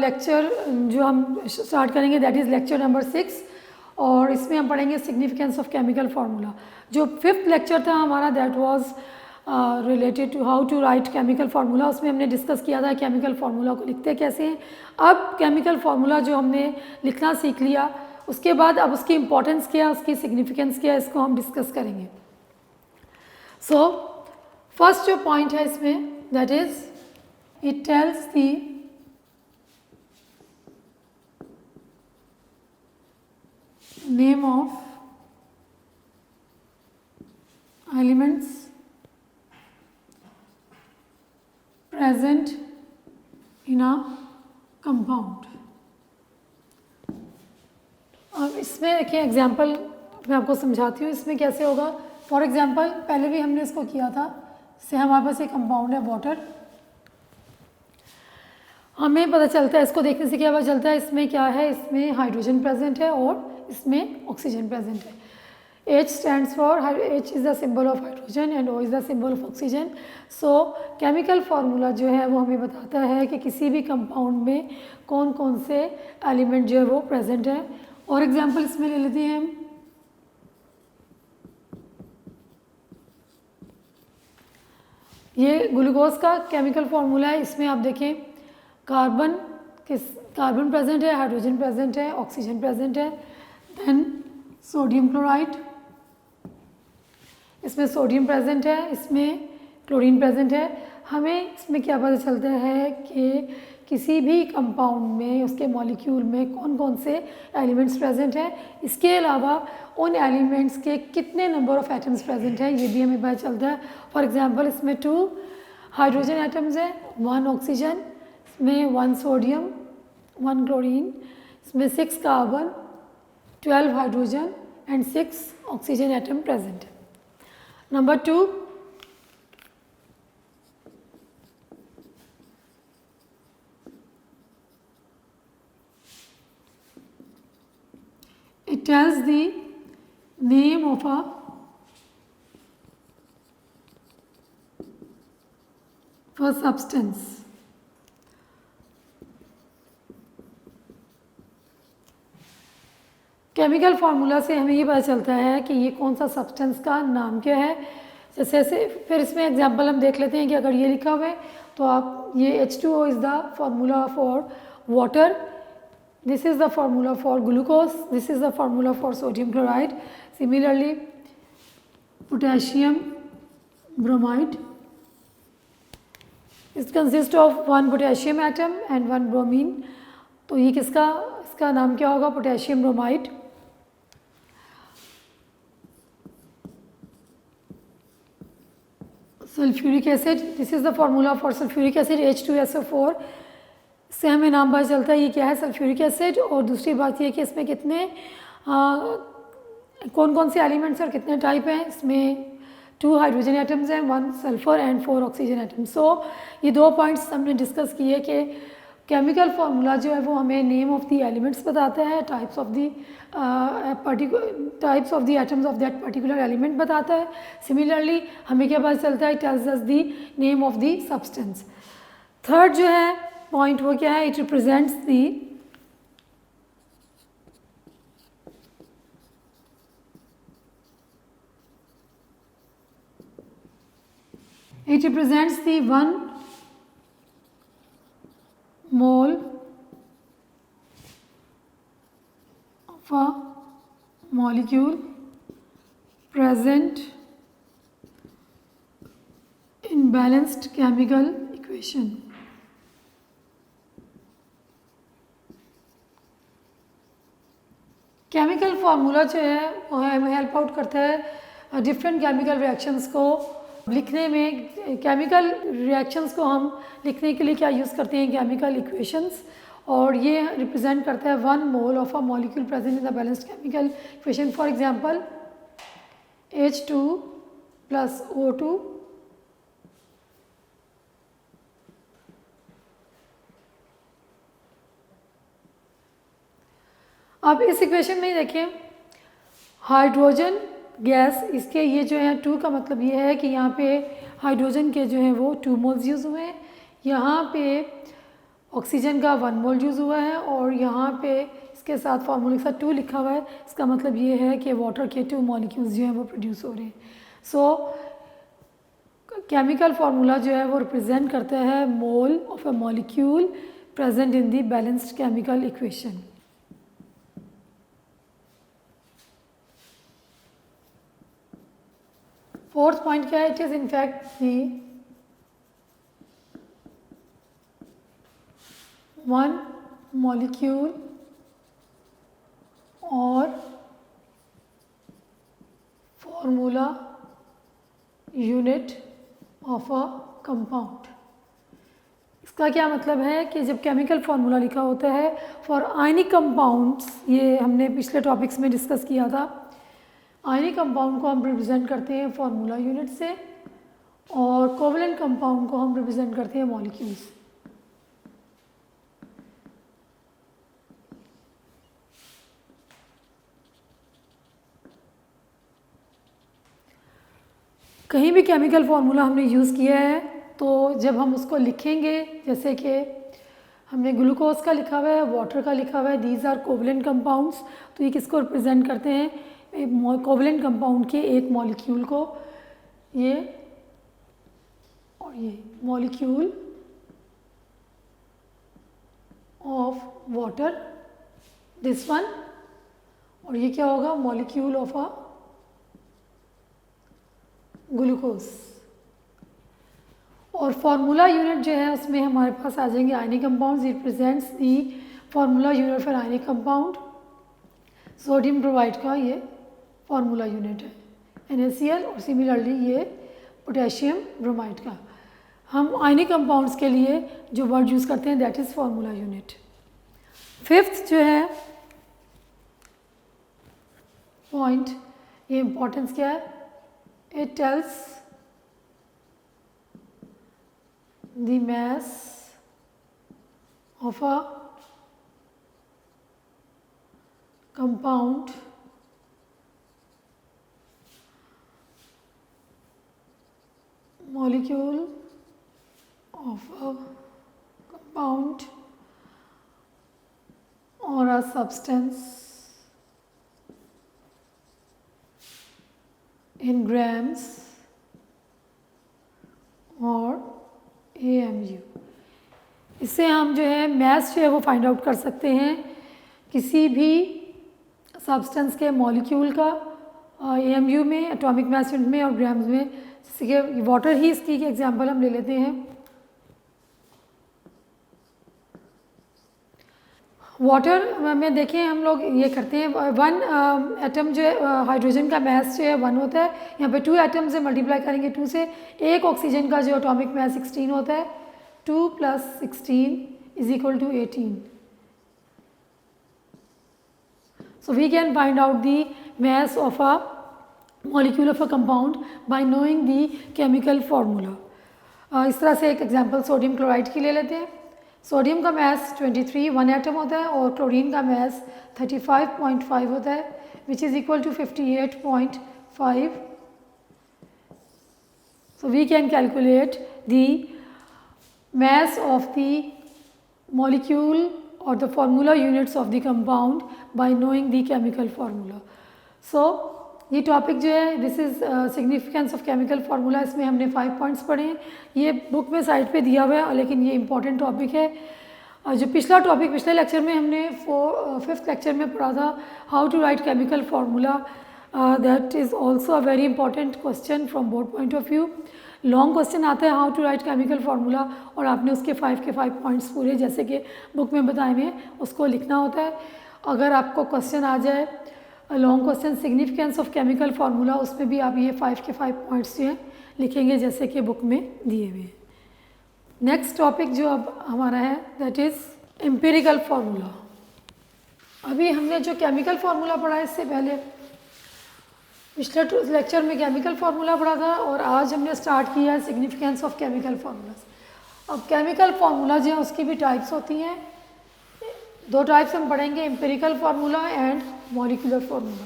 Lecture जो हम start करेंगे दैट इज़ लेक्चर नंबर 6, और इसमें हम पढ़ेंगे सिग्निफिकेंस ऑफ केमिकल फार्मूला। जो 5th लेक्चर था हमारा that was related to how to write chemical formula, उसमें हमने डिस्कस किया था केमिकल फार्मूला को लिखते कैसे हैं। अब केमिकल फार्मूला जो हमने लिखना सीख लिया, उसके बाद अब उसकी इम्पोर्टेंस क्या, उसकी सिग्निफिकेंस क्या, इसको हम डिस्कस करेंगे। सो फर्स्ट जो पॉइंट है इसमें that is it tells the name of elements present in a compound। अब इसमें देखिए एग्जाम्पल मैं आपको समझाती हूँ इसमें कैसे होगा। फॉर एग्जाम्पल पहले भी हमने इसको किया था, से हमारे पास एक कंपाउंड है वाटर, हमें पता चलता है, इसको देखने से क्या पता चलता है, इसमें क्या है, इसमें हाइड्रोजन प्रेजेंट है और इसमें ऑक्सीजन प्रेजेंट है। H stands for, H is the symbol of hydrogen and O is the symbol of oxygen। So chemical formula जो है वो हमें बताता है कि किसी भी कंपाउंड में कौन कौन से एलिमेंट जो है वो प्रेजेंट है। और एग्जांपल इसमें ले लेते हैं हम, ये ग्लूकोज का केमिकल फार्मूला है। इसमें आप देखें कार्बन प्रेजेंट है, हाइड्रोजन प्रेजेंट है, ऑक्सीजन प्रेजेंट है, देन सोडियम क्लोराइड, इसमें सोडियम प्रेजेंट है, इसमें क्लोरीन प्रेजेंट है। हमें इसमें क्या पता चलता है कि किसी भी कंपाउंड में उसके मॉलिक्यूल में कौन कौन से एलिमेंट्स प्रेजेंट हैं, इसके अलावा उन एलिमेंट्स के कितने नंबर ऑफ एटम्स प्रेजेंट हैं ये भी हमें पता चलता है। फॉर एग्जांपल इसमें 2 हाइड्रोजन एटम्स हैं, 1 ऑक्सीजन, इसमें 1 सोडियम, 1 क्लोरीन, इसमें 6 carbon, 12 hydrogen and 6 oxygen atom present है। Number 2, it tells the name of a substance। Chemical formula से हमें ये पता चलता है कि ये कौन सा सब्सटेंस का नाम क्या है। जैसे फिर इसमें एग्जांपल हम देख लेते हैं कि अगर ये लिखा हुआ है तो आप ये H2O is the formula for water, this is the formula for glucose, this is the formula for sodium chloride. Similarly potassium bromide, it consist of 1 potassium atom and 1 bromine. तो ये इसका नाम क्या होगा, potassium bromide. Sulphuric acid, this is the formula for sulphuric acid H2SO4। इससे हमें नाम पता चलता है ये क्या है, सल्फ्यूरिक एसिड। और दूसरी बात ये कि इसमें कितने कौन कौन से एलिमेंट्स और कितने टाइप हैं। इसमें 2 हाइड्रोजन एटम्स हैं, 1 सल्फर एंड 4 ऑक्सीजन एटम्स। सो ये 2 पॉइंट्स हमने डिस्कस किए कि केमिकल फार्मूला जो है वो हमें नेम ऑफ द एलिमेंट्स बताता है, types of the atoms of that particular element बताता है। सिमिलरली हमें क्या पता चलता है, it tells us the name of the substance. Third जो है पॉइंट वो क्या है, it represents the 1 mole of a molecule present in balanced chemical equation। Chemical formula जो है वो हमें हेल्प आउट करता है डिफरेंट केमिकल रिएक्शंस को लिखने में। केमिकल रिएक्शंस को हम लिखने के लिए क्या यूज़ करते हैं, केमिकल इक्वेशंस। और ये रिप्रेजेंट करता है 1 मोल of a molecule present in the balanced chemical equation. For example H2 + O2 अब इस इक्वेशन में देखिए हाइड्रोजन गैस, इसके ये जो है 2 का मतलब ये है कि यहाँ पे हाइड्रोजन के जो है वो 2 मोल्स यूज़ हुए हैं। यहाँ पे ऑक्सीजन का 1 मोल यूज़ हुआ है और यहाँ पे इसके साथ फार्मूले के साथ 2 लिखा हुआ है। इसका मतलब ये है कि वाटर के 2 मॉलिक्यूल्स जो हैं वो प्रोड्यूस हो रहे हैं। सो केमिकल फार्मूला जो है वो रिप्रेजेंट करता है mole of a molecule present in the balanced chemical equation. Fourth point क्या है? It is in fact the one molecule or formula unit of a compound. इसका क्या मतलब है कि जब केमिकल फार्मूला लिखा होता है फॉर आयनिक कंपाउंड्स, ये हमने पिछले टॉपिक्स में डिस्कस किया था, आयनिक कंपाउंड को हम रिप्रेजेंट करते हैं फार्मूला यूनिट से और कोवलेंट कंपाउंड को हम रिप्रेजेंट करते हैं मॉलिक्यूल्स। कहीं भी केमिकल फार्मूला हमने यूज़ किया है तो जब हम उसको लिखेंगे, जैसे कि हमने ग्लूकोज का लिखा हुआ है, वाटर का लिखा हुआ है, दीज आर कोवलेंट कंपाउंड्स, तो ये किसको रिप्रेजेंट करते हैं? कोवलेंट कंपाउंड के एक मॉलिक्यूल को, ये और ये molecule of water, this one, और ये क्या होगा? Molecule of a glucose. और फार्मूला यूनिट जो है उसमें हमारे पास आ जाएंगे ionic compounds. It represents the formula unit for ionic compound. Sodium chloride का ये फार्मूला यूनिट है NaCl, और सिमिलरली ये पोटेशियम ब्रोमाइड का। हम आयनिक कंपाउंड्स के लिए जो वर्ड यूज़ करते हैं that is formula unit. Fifth जो है पॉइंट, ये इम्पोर्टेंस क्या है? It tells the mass of a compound molecule of a compound or a substance in grams और AMU। इससे हम जो है मैस जो है वो फाइंड आउट कर सकते हैं किसी भी सब्सटेंस के मॉलिक्यूल का AMU में, एटॉमिक मास यूनिट में और ग्राम्स में। जैसे कि वाटर ही इसकी एग्जांपल हम ले लेते हैं। वाटर में देखें हम लोग ये करते हैं, वन एटम जो है हाइड्रोजन का मास जो है 1 होता है, यहाँ पे 2 एटम से मल्टीप्लाई करेंगे 2 से, एक ऑक्सीजन का जो एटॉमिक मास 16 होता है, 2 + 16 = 18। So we can find out the mass of a molecule of a compound by knowing the chemical formula। इस तरह से एक एग्जांपल सोडियम क्लोराइड की ले लेते हैं। सोडियम का मास 23 1 एटम होता है और क्लोरीन का मास 35.5 होता है, which is equal to 58.5। So we can calculate the mass of the molecule or the formula units of the compound by knowing the chemical formula। So ये टॉपिक जो है this is significance of chemical formula, इसमें हमने 5 points पढ़े हैं। ये book में side पे दिया हुआ है लेकिन ये इंपॉर्टेंट टॉपिक है। जो पिछला टॉपिक पिछले लेक्चर में हमने 5th लेक्चर में पढ़ा था how to write chemical formula, that is also a very important question from board point of view. Long question आता है how to write chemical formula और आपने उसके 5 के 5 पॉइंट्स पूरे जैसे कि बुक में बताए हुए उसको लिखना होता है। अगर आपको क्वेश्चन आ जाए long question significance of chemical formula, उसमें भी आप ये 5 के 5 पॉइंट्स जो हैं लिखेंगे जैसे कि बुक में दिए हुए हैं। नेक्स्ट टॉपिक जो अब हमारा है दैट इज़ एम्पिरिकल फार्मूला। अभी हमने जो केमिकल फार्मूला पढ़ा है इससे पहले पिछले लेक्चर में केमिकल फार्मूला पढ़ा था और आज हमने स्टार्ट किया है सिग्निफिकेंस ऑफ केमिकल फार्मूलाज। अब केमिकल फार्मूला जो है उसकी भी टाइप्स होती हैं, 2 टाइप्स हम पढ़ेंगे, empirical formula and molecular formula.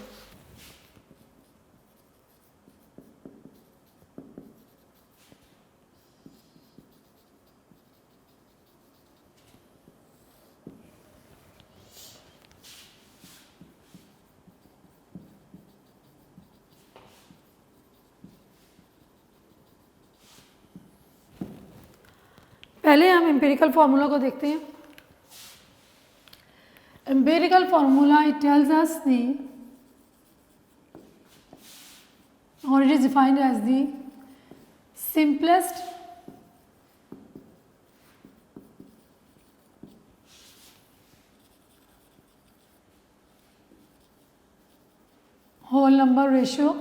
पहले हम एम्पिरिकल फार्मूला को देखते हैं। Empirical formula it tells us the or it is defined as the simplest whole number ratio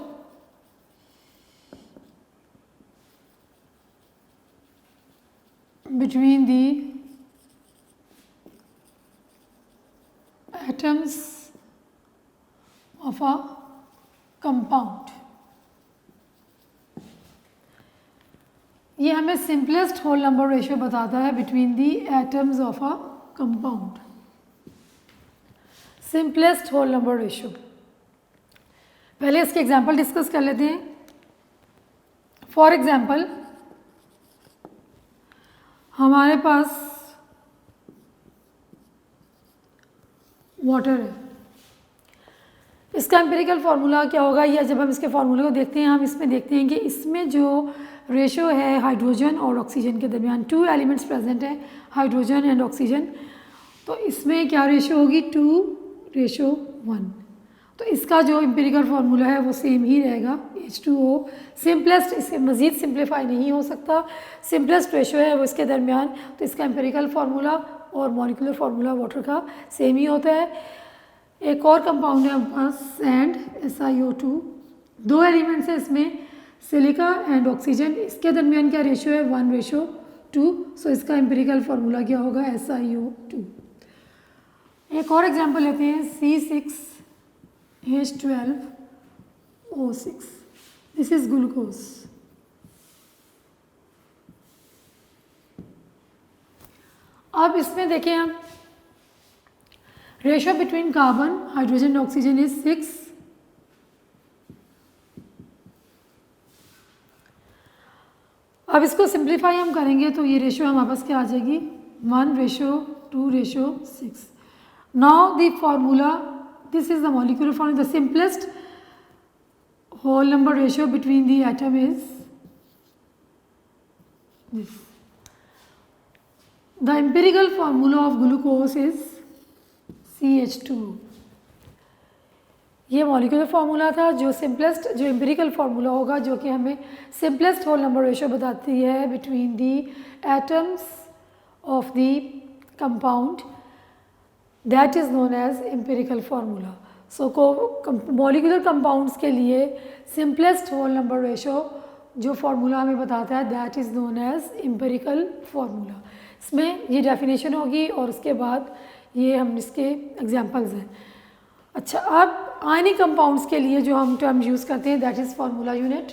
between the atoms of a compound। ये हमें सिंपलेस्ट होल नंबर रेशियो बताता है between the atoms of a compound. Simplest whole number ratio, पहले इसके example discuss कर लेते हैं। For example हमारे पास वाटर है, इसका एम्पिरिकल फार्मूला क्या होगा, या जब हम इसके फार्मूले को देखते हैं हम इसमें देखते हैं कि इसमें जो रेशो है हाइड्रोजन और ऑक्सीजन के दरमियान, 2 एलिमेंट्स प्रेजेंट हैं, हाइड्रोजन एंड ऑक्सीजन, तो इसमें क्या रेशो होगी 2:1। तो इसका जो एम्पिरिकल फार्मूला है वो सेम ही रहेगा, H2O। सिंपलेस्ट, इससे मज़ीद सिंप्लीफाई नहीं हो सकता, सिंपलेस्ट रेशो है वो इसके दरमियान, तो इसका एम्पिरिकल फार्मूला और मॉलिक्यूलर फार्मूला वाटर का सेम ही होता है। एक और कंपाउंड है हमारे पास सैंड, SiO2, 2 एलिमेंट्स है इसमें, सिलिका एंड ऑक्सीजन, इसके दरमियान क्या रेशो है 1:2। सो इसका एम्पिरिकल फार्मूला क्या होगा SiO2। एक और एग्जांपल लेते हैं C6H12O6, दिस इज ग्लूकोज। अब इसमें देखें हम ratio between carbon, hydrogen and oxygen is 6। अब इसको सिंप्लीफाई हम करेंगे तो ये रेशो हमारे पास क्या आ जाएगी 1:2:6। Now the formula, this is the molecular formula, the simplest whole number ratio between the atom is this. The empirical formula of glucose is CH2। ये मॉलिक्यूलर फार्मूला था जो सिंपलेस्ट, जो एम्पिरिकल फार्मूला होगा जो कि हमें सिंपलेस्ट होल नंबर रेशियो बताती है between the atoms of the compound, that is known as empirical formula. So molecular compounds के लिए सिंपलेस्ट होल नंबर रेशियो जो फार्मूला हमें बताता है that is known as empirical formula. इसमें ये डेफिनेशन होगी और उसके बाद ये हम इसके एग्जांपल्स हैं। अच्छा, अब आयनिक कंपाउंड्स के लिए जो हम टर्म यूज़ करते हैं दैट इज़ फार्मूला यूनिट।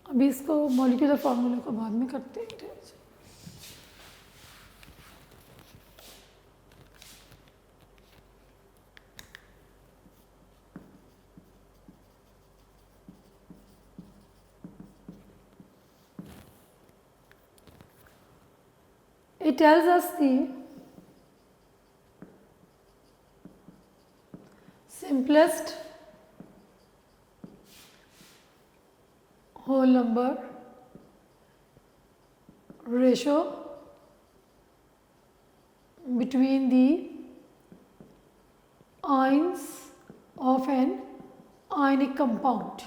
अभी इसको मॉलिक्यूलर फार्मूला को बाद में करते हैं। It tells us the simplest whole number ratio between the ions of an ionic compound।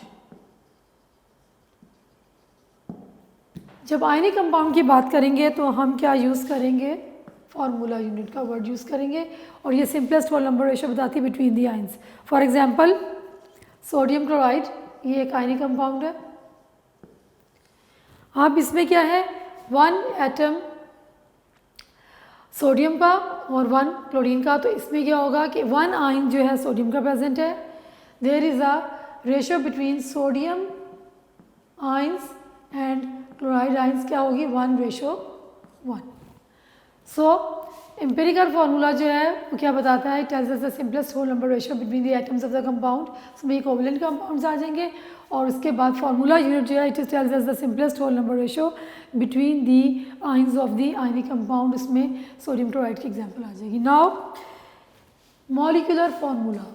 जब आयनिक कंपाउंड की बात करेंगे तो हम क्या यूज़ करेंगे, फार्मूला यूनिट का वर्ड यूज़ करेंगे और ये सिंपलेस्ट होल नंबर रेशियो बताती है between the ions. For example sodium chloride, ये एक आयनिक कंपाउंड है। अब इसमें क्या है 1 एटम सोडियम का और 1 क्लोरीन का, तो इसमें क्या होगा कि 1 आयन जो है सोडियम का प्रेजेंट है। There is a ratio between sodium ions and chloride ions क्या होगी 1:1। सो एम्पिरिकल फार्मूला जो है वो क्या बताता है, tells us the simplest whole number ratio between the atoms of the compound. इसमें कोवैलेंट कंपाउंड्स आ जाएंगे और उसके बाद फार्मूला यूनिट जो है it tells us the simplest whole number ratio between the ions of the ionic compound. इसमें sodium chloride की एग्जांपल आ जाएगी। Now molecular formula,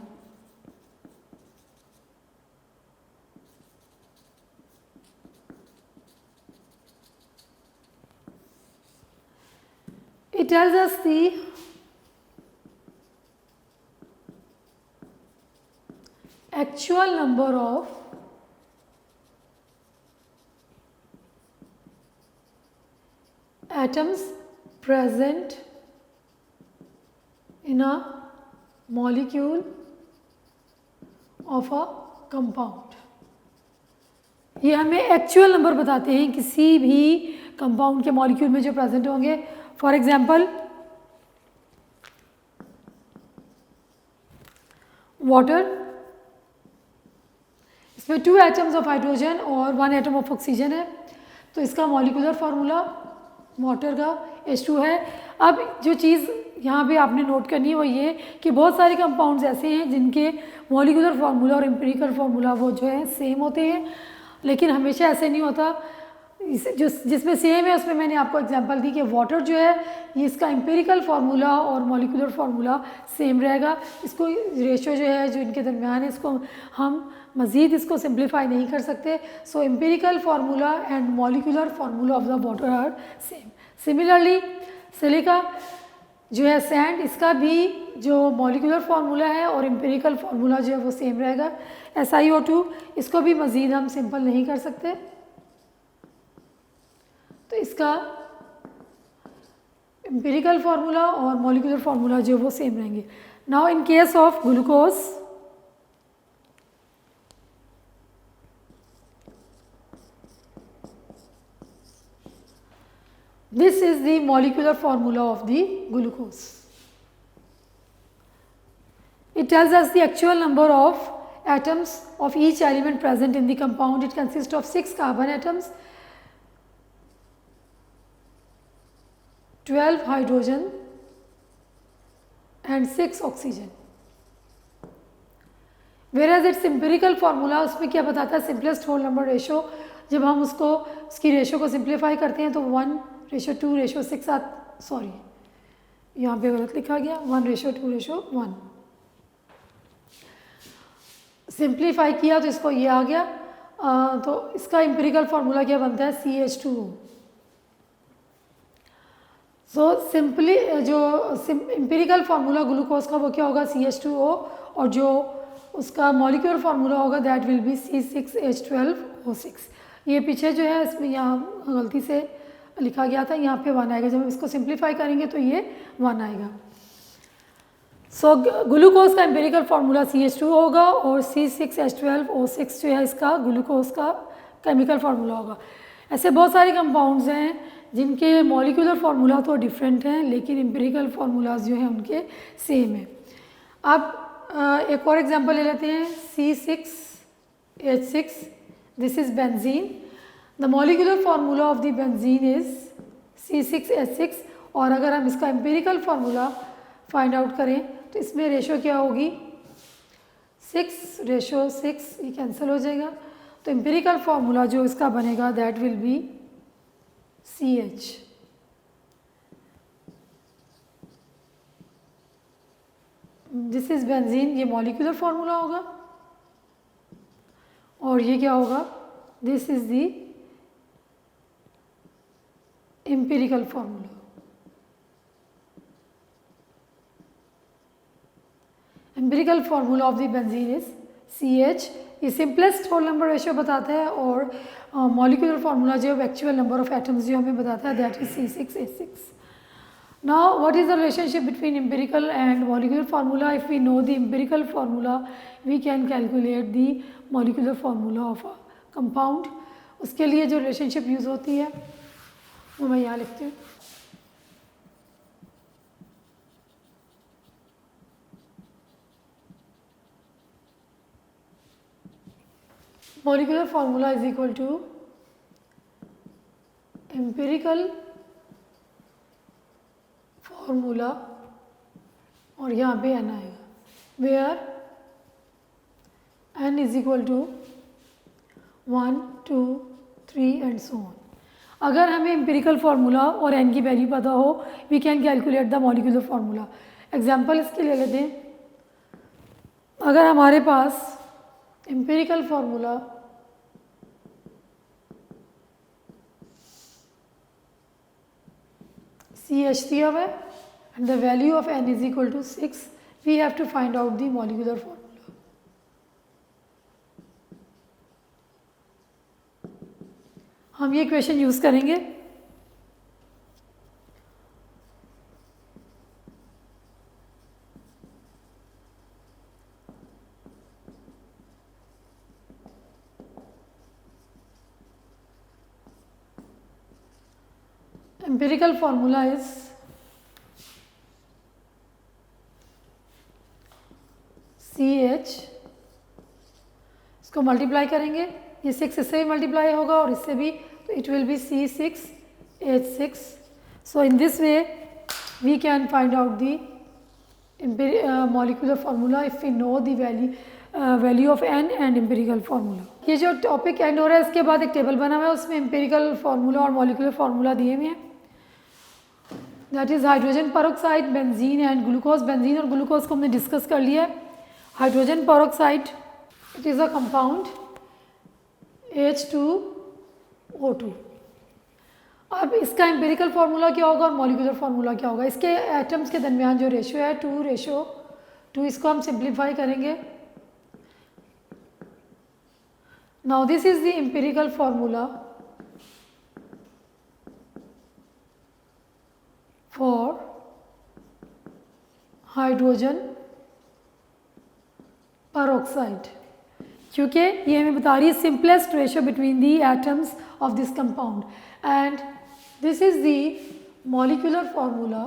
tells us the actual number of atoms present in a molecule of a compound। ये हमें actual number बताते हैं किसी भी कंपाउंड के मॉलिक्यूल में जो प्रेजेंट होंगे। फॉर एग्जांपल वाटर, इसमें 2 एटम्स ऑफ हाइड्रोजन और 1 एटम ऑफ ऑक्सीजन है, तो इसका मॉलिक्यूलर फार्मूला वाटर का H2 है। अब जो चीज़ यहाँ पे आपने नोट करनी है वो ये कि बहुत सारे कंपाउंड्स ऐसे हैं जिनके मॉलिक्यूलर फार्मूला और एम्पिरिकल फार्मूला वो जो है सेम होते हैं, लेकिन हमेशा ऐसे नहीं होता। जिसमें सेम है उसमें मैंने आपको एग्जांपल दी कि वाटर जो है ये इसका एम्पिरिकल फार्मूला और मॉलिक्यूलर फार्मूला सेम रहेगा। इसको रेशो जो है जो इनके दरमियान है इसको हम मज़ीद इसको सिंप्लीफाई नहीं कर सकते। So empirical formula and molecular formula of the water are same. Similarly silica जो है सैंड, इसका भी जो मॉलिक्यूलर फार्मूला है और एम्पिरिकल फार्मूला जो है वो सेम रहेगा। SiO2 इसको भी मज़ीद हम सिंपल नहीं कर सकते, तो इसका एम्पिरिकल फार्मूला और मॉलिक्यूलर फार्मूला जो वो सेम रहेंगे। Now in case of glucose, this is the molecular formula of the glucose. It tells us the actual number of atoms of each element present in the compound. It consists of 6 carbon atoms, 12 hydrogen and 6 oxygen. Whereas its empirical formula उसमें क्या बताता है, simplest whole number ratio। जब हम उसकी ratio को simplify करते हैं तो 1:2:6 सॉरी यहाँ पे गलत लिखा गया, 1:2:1 सिंप्लीफाई किया तो इसको ये आ गया। तो इसका एम्पिरिकल फार्मूला क्या बनता है, CH2O। सो सिंपली जो एम्पिरिकल फार्मूला ग्लूकोज का वो क्या होगा, CH2O, और जो उसका मॉलिक्यूलर फार्मूला होगा दैट विल बी C6H12O6। ये पीछे जो है इसमें यहाँ गलती से लिखा गया था, यहाँ पे 1 आएगा। जब हम इसको सिंप्लीफाई करेंगे तो ये 1 आएगा। सो ग्लूकोज का एम्पिरिकल फार्मूला CH2 होगा और C6H12O6 जो है इसका ग्लूकोज का केमिकल फार्मूला होगा। ऐसे बहुत सारे कंपाउंड्स हैं जिनके मॉलिक्यूलर फार्मूला तो डिफरेंट हैं लेकिन एम्पिरिकल फार्मूलाज जो हैं उनके सेम है। अब एक और एग्जांपल ले लेते हैं, C6H6, this is benzene. The molecular formula of the benzene is C6H6, और अगर हम इसका एम्पिरिकल फार्मूला फाइंड आउट करें तो इसमें रेशो क्या होगी, 6:6, ये कैंसिल हो जाएगा। तो एम्पिरिकल फार्मूला जो इसका बनेगा that will be CH। This is benzene, ये मॉलिक्यूलर फार्मूला होगा, और ये क्या होगा, this is the empirical formula. Empirical formula of the benzene is CH। ये सिंपलेस्ट होल नंबर रेशियो बताता है, और मॉलिक्यूलर फार्मूला जो एक्चुअल नंबर ऑफ एटम्स जो हमें बताता है that is C6H6। Now what is the relationship between empirical and molecular formula? If we know the empirical formula we can calculate the molecular formula of a compound. उसके लिए जो relationship use होती है वो मैं यहाँ लिखती हूँ। Molecular formula is equal to empirical formula, और यहाँ पे n आएगा, where n is equal to 1, 2, 3 and so on। अगर हमें एम्पिरिकल फार्मूला और n की वैल्यू पता हो we can calculate the molecular formula. Example इसके ले लेते हैं। अगर हमारे पास एम्पिरिकल फार्मूला CH दिया हुआ है and the value of n is equal to 6, we have to find out the molecular formula. हम ये क्वेश्चन यूज़ करेंगे. Empirical formula is CH, इसको मल्टीप्लाई करेंगे, ये 6 इससे भी मल्टीप्लाई होगा और इससे भी, तो it will be C6H6. So in this way we can find out the molecular formula if we know the value of n and empirical formula. ये जो टॉपिक एंड हो रहा है इसके बाद एक टेबल बना हुआ है, उसमें empirical formula और molecular formula दिए हुए हैं. That is hydrogen peroxide, benzene and glucose. Benzene और ग्लूकोज को हमने डिस्कस कर लिया. Hydrogen peroxide, it is a compound H2O2. अब इसका एम्पिरिकल फार्मूला क्या होगा और मॉलिक्यूलर फार्मूला क्या होगा? इसके एटम्स के दरमियान जो रेशियो है 2:2, इसको हम सिंप्लीफाई करेंगे. Now this is the empirical formula for hydrogen peroxide, क्योंकि ये हमें बता रही है simplest ratio between the atoms of this compound. And this is the molecular formula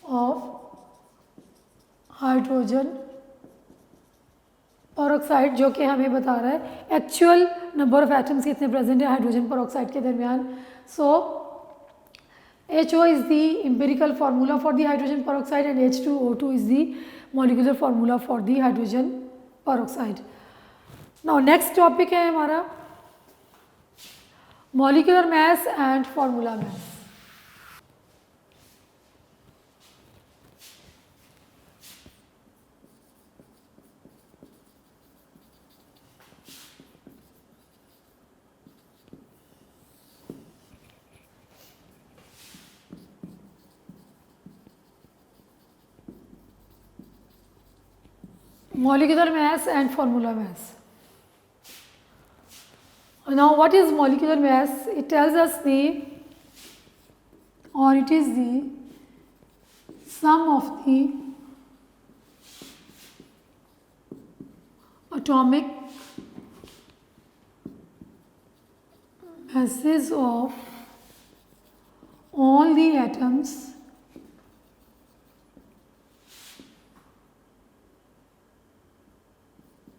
of hydrogen peroxide, जो कि हमें बता रहा है एक्चुअल नंबर ऑफ एटम्स कितने प्रेजेंट है हाइड्रोजन पेरोक्साइड के दरमियान. सो HO is the empirical formula for the hydrogen peroxide and H2O2 is the molecular formula for the hydrogen peroxide. Now next topic है हमारा molecular mass and formula mass. Molecular mass and formula mass. Now what is molecular mass? It tells us it is the sum of the atomic masses of all the atoms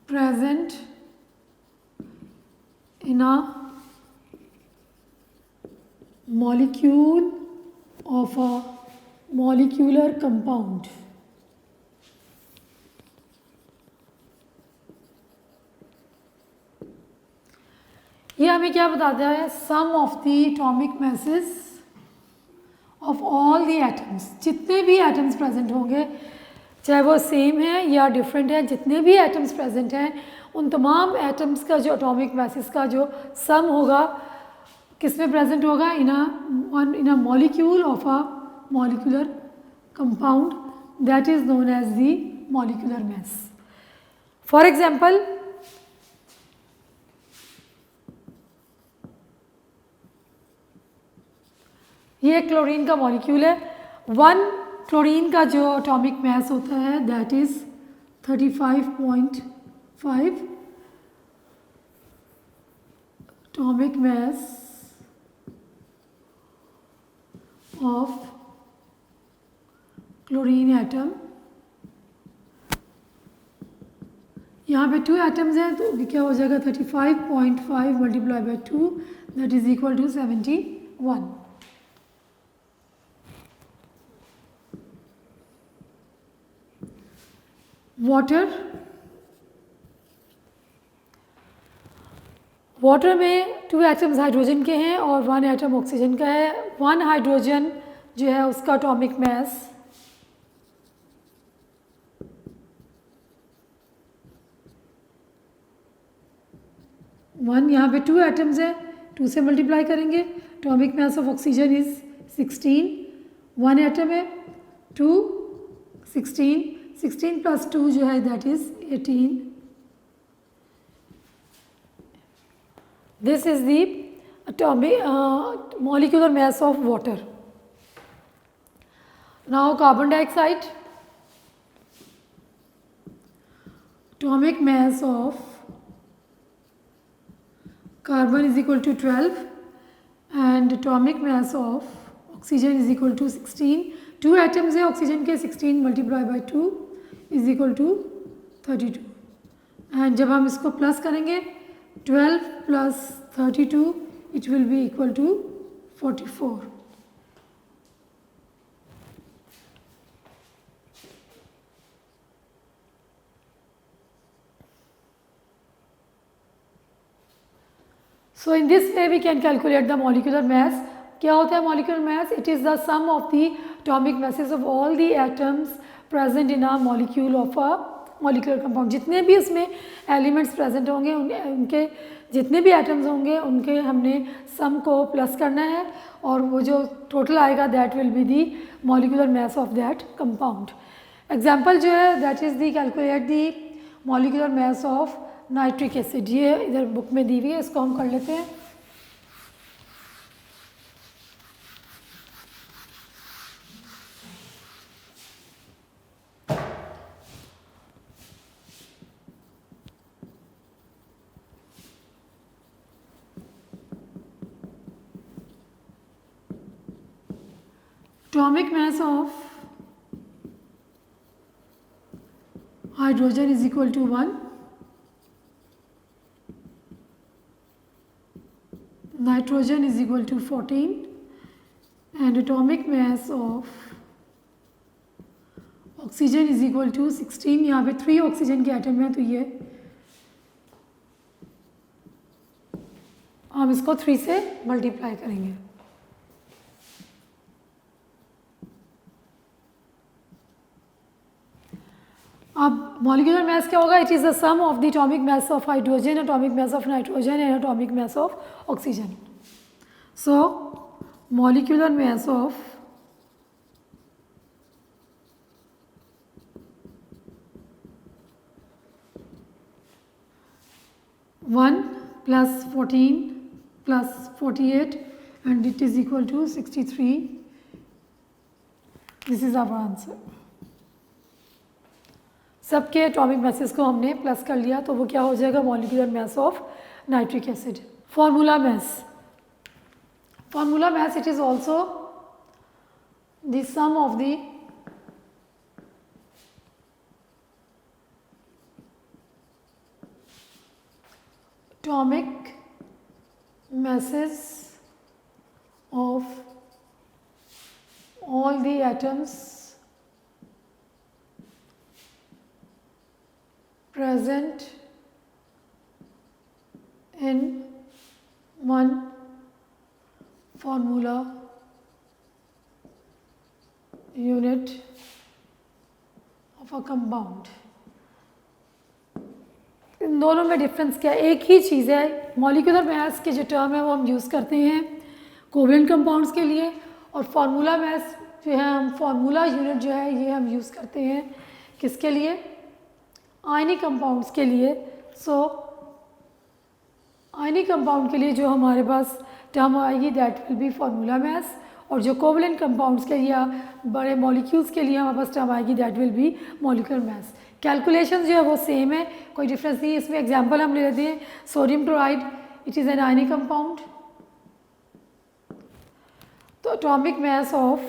present in a molecule of a molecular compound. ये हमें क्या बताता है? Sum of the atomic masses of all the atoms, जितने भी atoms present होंगे, चाहे वो सेम है या डिफरेंट है, जितने भी एटम्स प्रेजेंट हैं उन तमाम एटम्स का जो एटॉमिक मैसेस का जो सम होगा किस में प्रेजेंट होगा? In a molecule of a molecular compound, that is known as the molecular mass. For example, ये क्लोरीन का मॉलिक्यूल है. 1 क्लोरीन का जो एटॉमिक मैस होता है that is 35.5 atomic mass of chlorine atom. यहाँ पे 2 एटम्स हैं तो क्या हो जाएगा? 35.5 multiply by 2 that is equal to 71. Water में 2 एटम्स हाइड्रोजन के हैं और 1 एटम ऑक्सीजन का है. 1 हाइड्रोजन जो है उसका एटॉमिक मैस 1, यहाँ पे 2 एटम्स है, 2 से मल्टीप्लाई करेंगे atomic mass of oxygen is 16, one atom है 2, 16 प्लस 2 जो है that is 18. This is the atomic molecular mass of water. Now carbon dioxide, atomic mass of carbon is equal to 12 and atomic mass of oxygen is equal to 16. 2 atoms है oxygen के, 16 multiply by 2 is equal to 32. And जब हम इसको plus करेंगे 12 plus 32 it will be equal to 44. So in this way we can calculate the molecular mass. क्या होता है molecular mass? It is the sum of the atomic masses of all the atoms present in a molecule of a molecular compound. जितने भी उसमें elements present होंगे उनके जितने भी atoms होंगे उनके हमने sum को plus करना है और वो जो total आएगा that will be the molecular mass of that compound. Example जो है that is the calculate the molecular mass of nitric acid. ये इधर बुक में दी हुई है, इसको हम कर लेते हैं. Atomic mass of hydrogen is equal to 1. Nitrogen is equal to 14 and atomic mass of oxygen is equal to 16. यहाँ पे 3 ऑक्सीजन के एटम हैं तो ये हम इसको 3 से मल्टीप्लाई करेंगे. अब मॉलिक्यूलर मास क्या होगा? It is the sum of the atomic mass of hydrogen, atomic mass of nitrogen and atomic mass of oxygen. So molecular mass of one plus 14 plus 48 and it is equal to 63. This is our answer. सबके atomic masses को हमने plus कर लिया तो वो क्या हो जाएगा? Molecular mass of nitric acid. Formula mass, formula mass it is also the sum of the atomic masses of all the atoms present in one formula unit of a compound. इन दोनों में difference क्या है? एक ही चीज़ है. Molecular mass के जो term है वो हम यूज़ करते हैं कोवेलेंट कंपाउंड्स के लिए और फार्मूला मास जो है हम फार्मूला यूनिट जो है ये हम यूज़ करते हैं किसके लिए? आयनिक कंपाउंड्स के लिए. सो आयनिक कंपाउंड के लिए जो हमारे पास टर्म आएगी that will B formula mass और जो कोवेलेंट कंपाउंड्स के लिए या बड़े मॉलिक्यूल्स के लिए हमारे पास टर्म आएगी that will B molecular mass. Calculation जो है वो सेम है, कोई डिफरेंस नहीं है. इसमें एग्जांपल हम ले लेते हैं. Sodium chloride it is an ionic compound. तो atomic mass of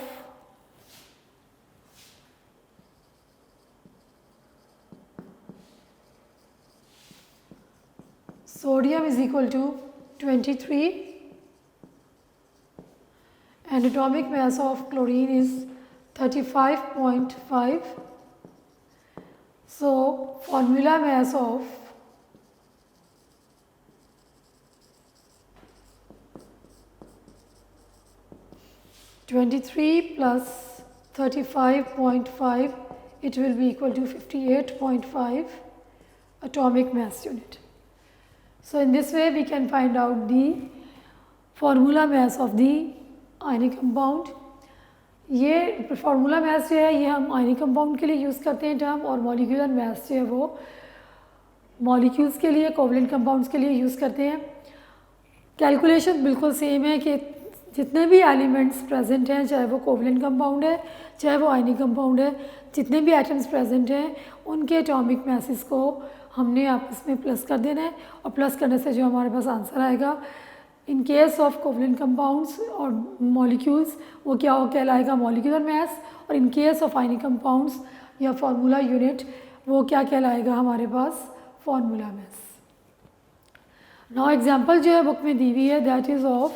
sodium is equal to 23 and atomic mass of chlorine is 35.5. So formula mass of (23 plus 35.5) it will be equal to 58.5 atomic mass unit. So in this way we can find out the formula mass of the ionic compound. ये formula mass जो है ये हम ionic compound के लिए use करते हैं term, और मॉलिक्यूलर मास जो है वो मॉलिक्यूल्स के लिए, कोवलेंट कंपाउंड्स के लिए यूज़ करते हैं। कैलकुलेशन बिल्कुल सेम है कि जितने भी एलिमेंट्स प्रेजेंट हैं, चाहे वो कोवलेंट कंपाउंड है चाहे वो आयनिक कंपाउंड है, जितने भी एटम्स प्रेजेंट हैं उनके एटॉमिक मासेस को हमने आपस में प्लस कर देना है, और प्लस करने से जो हमारे पास आंसर आएगा in case of covalent compounds और मॉलिक्यूल्स वो क्या हो कहलाएगा मॉलिक्यूलर मास, और in case of ionic compounds या फार्मूला यूनिट वो क्या कहलाएगा हमारे पास फार्मूला मास। नाउ एग्जांपल जो है बुक में दी हुई है that is of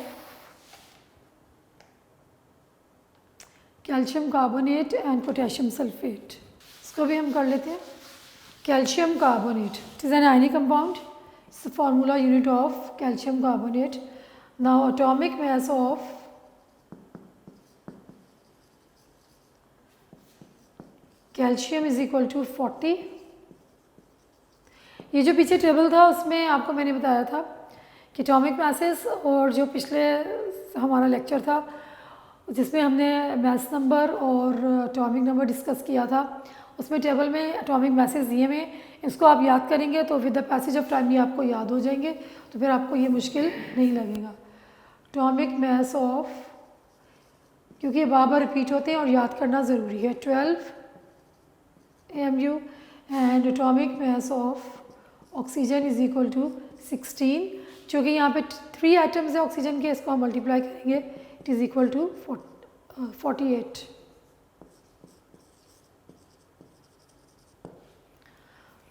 calcium carbonate and potassium sulphate. इसको भी हम कर लेते हैं। Calcium carbonate, it is an ionic compound, formula unit of calcium carbonate. Now atomic mass of calcium is equal to 40। ये जो पीछे टेबल था उसमें आपको मैंने बताया था कि एटॉमिक मासेस, और जो पिछले हमारा लेक्चर था जिसमें हमने मास नंबर और एटॉमिक नंबर डिस्कस किया था, उसमें टेबल में एटॉमिक मासेस दिए हुए, इसको आप याद करेंगे तो with the passage of time ये आपको याद हो जाएंगे, तो फिर आपको ये मुश्किल नहीं लगेगा। एटॉमिक मास ऑफ, क्योंकि बार बार रिपीट होते हैं और याद करना ज़रूरी है, 12 AMU, and atomic mass of oxygen is equal to 16। चूँकि यहाँ पे 3 एटम्स है ऑक्सीजन के, इसको हम मल्टीप्लाई करेंगे, it is equal to 48।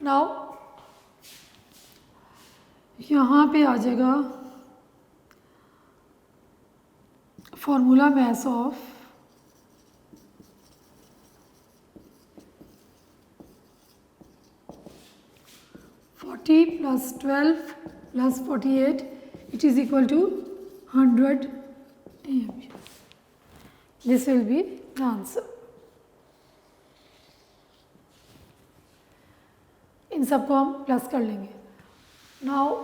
Now यहाँ पे आ जाएगा formula mass of +12 + 48, it is equal to 100 AMU. This will be the answer. इन सबको हम प्लस कर लेंगे। Now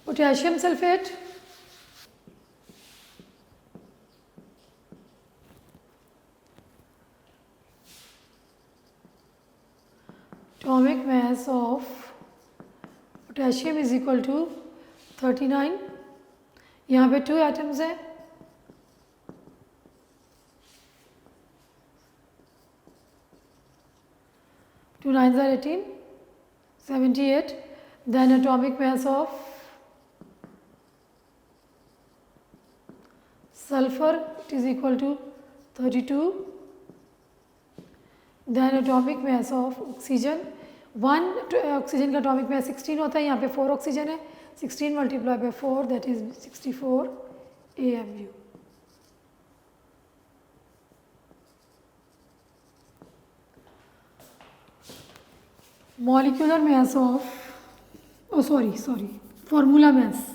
potassium sulphate, atomic mass of potassium is equal to 39। यहाँ पे 2 एटम्स हैं, two 9s are 18, 78. Then atomic mass of sulfur, it is equal to 32. Then atomic mass of oxygen, 1 oxygen का atomic mass 16 होता है, यहाँ पे 4 oxygen है, 16 multiplied by 4 that is 64 AMU. Molecular mass of, sorry formula mass,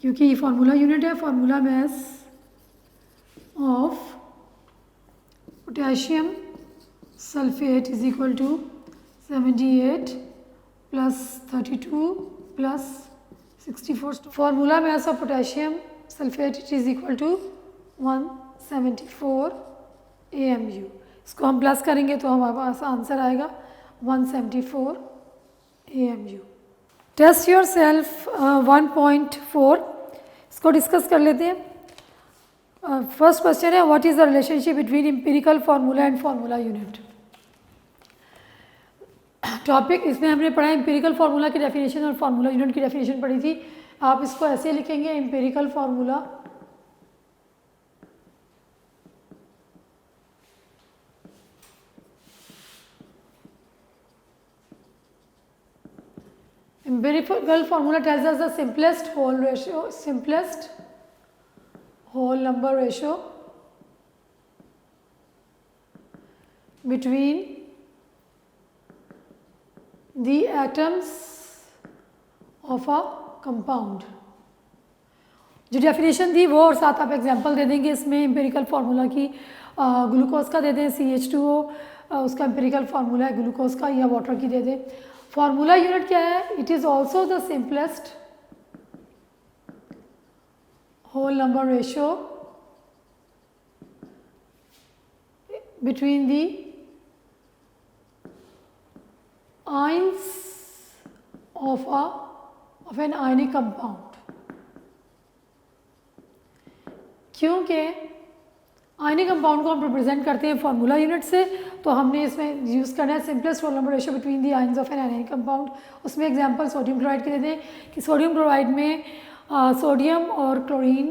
क्योंकि ये formula unit है, formula mass of potassium sulphate is equal to 78 + 32 + 64। Formula mass of potassium sulphate it is equal to 174 AMU। इसको हम plus करेंगे तो हमारे पास answer आएगा 174 AMU। Test your self 1.4, इसको डिस्कस कर लेते हैं। फर्स्ट क्वेश्चन है what is the relationship between empirical formula and formula unit. Topic इसमें हमने पढ़ा एम्पिरिकल फार्मूला की डेफिनेशन और फार्मूला यूनिट की डेफिनेशन पढ़ी थी। आप इसको ऐसे लिखेंगे empirical formula empirical formula tells us the simplest whole number ratio between the atoms of a compound। जो डेफिनेशन दी वो और साथ आप एग्जांपल दे देंगे इसमें एम्पिरिकल फार्मूला की। ग्लूकोज का दे दें CH2O, उसका एम्पिरिकल फार्मूला है ग्लूकोज का, या वाटर की दे दें। फार्मूला यूनिट क्या है? It is also the simplest whole number ratio between the ions of an ionic compound. क्योंकि आयनिक कंपाउंड को हम रिप्रेजेंट करते हैं फार्मूला यूनिट से, तो हमने इसमें यूज़ करना है simplest whole number ratio between the ions of an ionic compound. उसमें एग्जांपल सोडियम क्लोराइड के देते हैं कि सोडियम क्लोराइड में सोडियम और chlorine,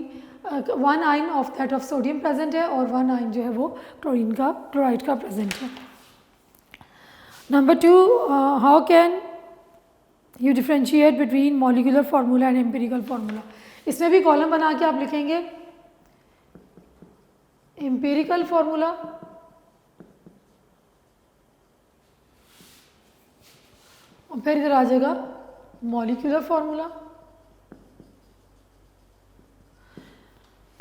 one ion of that of sodium present है और वन आयन जो है वो क्लोराइड का प्रेजेंट है। Number 2, how can you differentiate between molecular formula and empirical formula. इसमें भी कॉलम बना के आप लिखेंगे एम्पिरिकल फार्मूला और फिर इधर आ जाएगा मॉलिक्यूलर फार्मूला।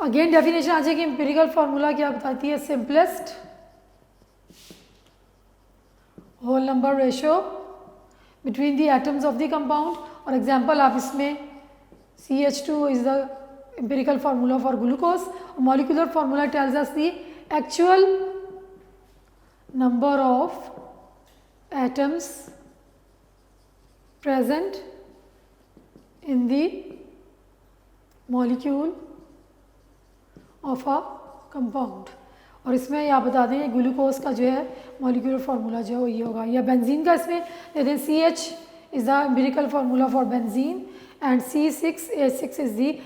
अगेन डेफिनेशन आ जाएगी। एम्पिरिकल फार्मूला क्या बताती है? Simplest whole number ratio between the atoms of the compound. और एग्जांपल आप इसमें CH2 is the empirical formula for glucose. Molecular formula tells us the actual number of atoms present in the molecule of a compound. और इसमें आप बता दें glucose का जो है मॉलिक्यूलर फार्मूला जो है वो ये होगा, या बेंजीन का इसमें दे दें CH is the empirical formula for benzene and C6H6 is the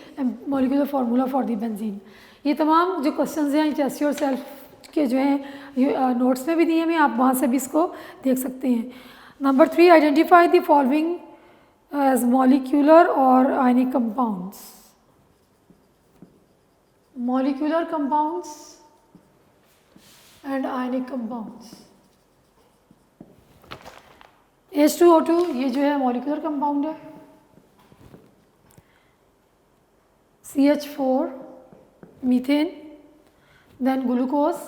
molecular formula for the benzene. ये तमाम जो क्वेश्चंस हैं टेस्ट योरसेल्फ के जो हैं नोट्स में भी दिए हैं, आप वहाँ से भी इसको देख सकते हैं। Number 3, identify the following as molecular और ionic compounds. Molecular compounds and ionic compounds. H2O2 ये जो है मॉलिक्यूलर कंपाउंड है। CH4 methane, then glucose,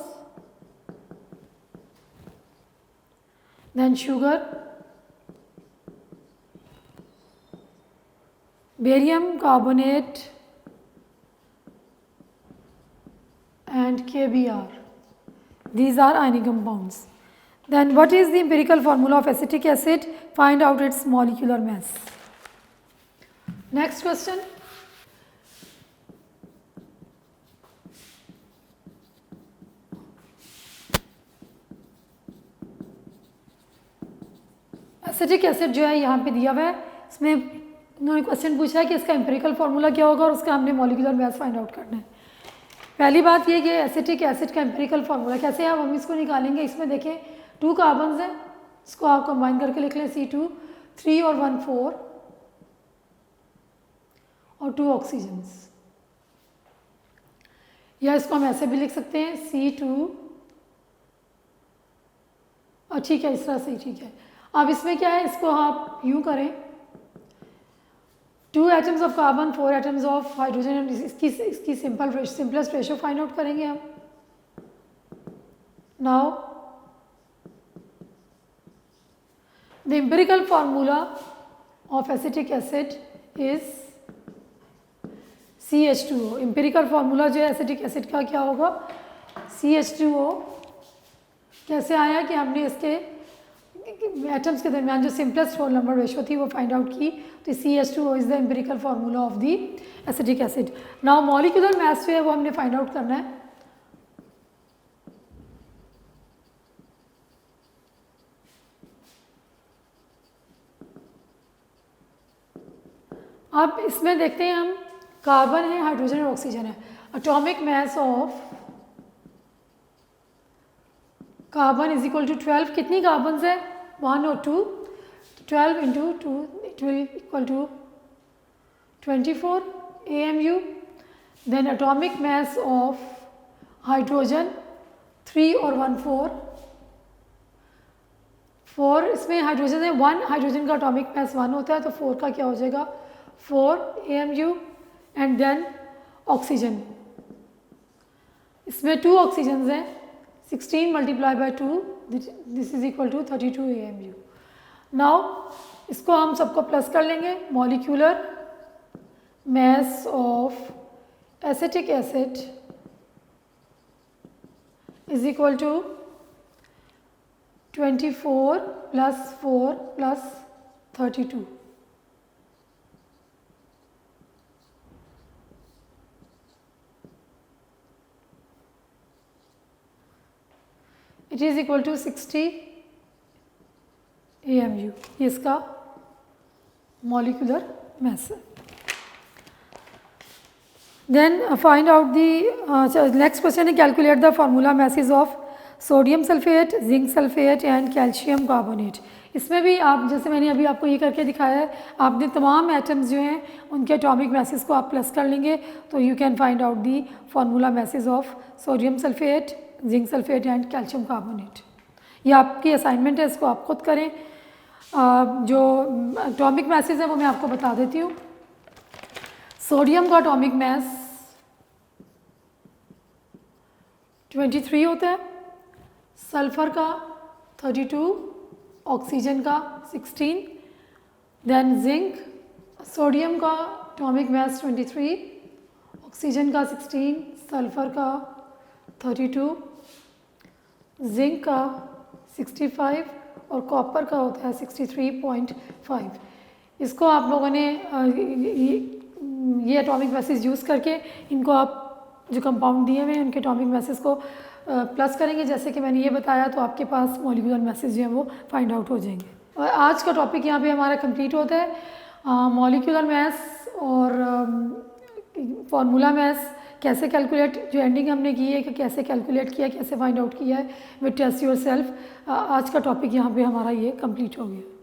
then sugar, barium carbonate and KBr. These are ionic compounds. Then what is the empirical formula of acetic acid? Find out its molecular mass. Next question. Acetic acid जो है यहाँ पे दिया हुआ है, इसमें उन्होंने question पूछा है कि इसका एम्पिरिकल फार्मूला क्या होगा और उसका हमने मॉलिक्यूलर मास फाइंड आउट करना है। पहली बात ये कि एसिटिक एसिड का एम्पिरिकल फार्मूला कैसे है, हम इसको निकालेंगे। इसमें देखें 2 कार्बन्स हैं, इसको आप कंबाइन करके लिख लें C2, 3 और 1 4 और 2 ऑक्सीजन्स, या इसको हम ऐसे भी लिख सकते हैं C2, और ठीक है इस तरह से ठीक है। अब इसमें क्या है, इसको आप यूँ करें 2 atoms of carbon 4 atoms of hydrogen, इसकी सिंपलेस्ट रेशियो फाइंड आउट करेंगे हम। Now the empirical formula of acetic acid is CH2O। Empirical formula जो है एसिटिक एसिड का क्या होगा? CH2O। कैसे आया कि हमने इसके एटम्स के दरमियान जो सिंपलेस्ट होल नंबर रेशियो थी वो फाइंड आउट की, तो CH2O is the empirical formula of the acetic acid. Now molecular mass जो है वो हमने फाइंड आउट करना है। अब इसमें देखते हैं हम, कार्बन है, हाइड्रोजन और ऑक्सीजन है। Atomic mass of carbon is equal to 12। कितनी कार्बन है? 1 और 2, 12 into 2 it will equal to 24 AMU. Then atomic mass of hydrogen 3 और 1 4। 4 इसमें हाइड्रोजन है, 1 हाइड्रोजन का अटोमिक मास 1 होता है, तो 4 का क्या हो जाएगा 4 AMU। एंड देन ऑक्सीजन, इसमें 2 ऑक्सीजन हैं, 16 multiply by 2 this is equal to 32 AMU। Now इसको हम सबको प्लस कर लेंगे। Molecular mass of acetic acid is equal to 24 + 4 + 32. It is equal to 60 AMU. ये इसका मॉलिक्यूलर मास है. Then find out the next question है calculate the formula masses of sodium sulphate, zinc sulphate and calcium carbonate. इसमें भी आप जैसे मैंने अभी आपको ये करके दिखाया है, आपने तमाम एटम्स जो हैं उनके एटॉमिक मैसेज को आप प्लस कर लेंगे तो you can find out the formula masses of sodium sulphate, zinc sulphate and calcium carbonate. ये आपकी असाइनमेंट है, इसको आप खुद करें. जो एटॉमिक मैसेज है वो मैं आपको बता देती हूँ. सोडियम का एटॉमिक मास 23 होता है, सल्फ़र का 32, ऑक्सीजन का 16. देन जिंक, सोडियम का एटॉमिक मास 23, ऑक्सीजन का 16, सल्फ़र का 32, जिंक का 65 और कॉपर का होता है 63.5. इसको आप लोगों ने ये एटॉमिक मैसेज यूज़ करके इनको आप जो कंपाउंड दिए हुए हैं उनके एटॉमिक मैसेज को प्लस करेंगे जैसे कि मैंने ये बताया, तो आपके पास मॉलिक्यूलर मैसेज जो है वो फाइंड आउट हो जाएंगे. और आज का टॉपिक यहाँ पे हमारा कंप्लीट होता है. मॉलिक्यूलर मैस और फार्मूला मैस कैसे कैलकुलेट, जो एंडिंग हमने की है कि कैसे कैलकुलेट किया, कैसे फाइंड आउट किया है विद टेस्ट योर सेल्फ. आज का टॉपिक यहाँ पे हमारा ये कंप्लीट हो गया.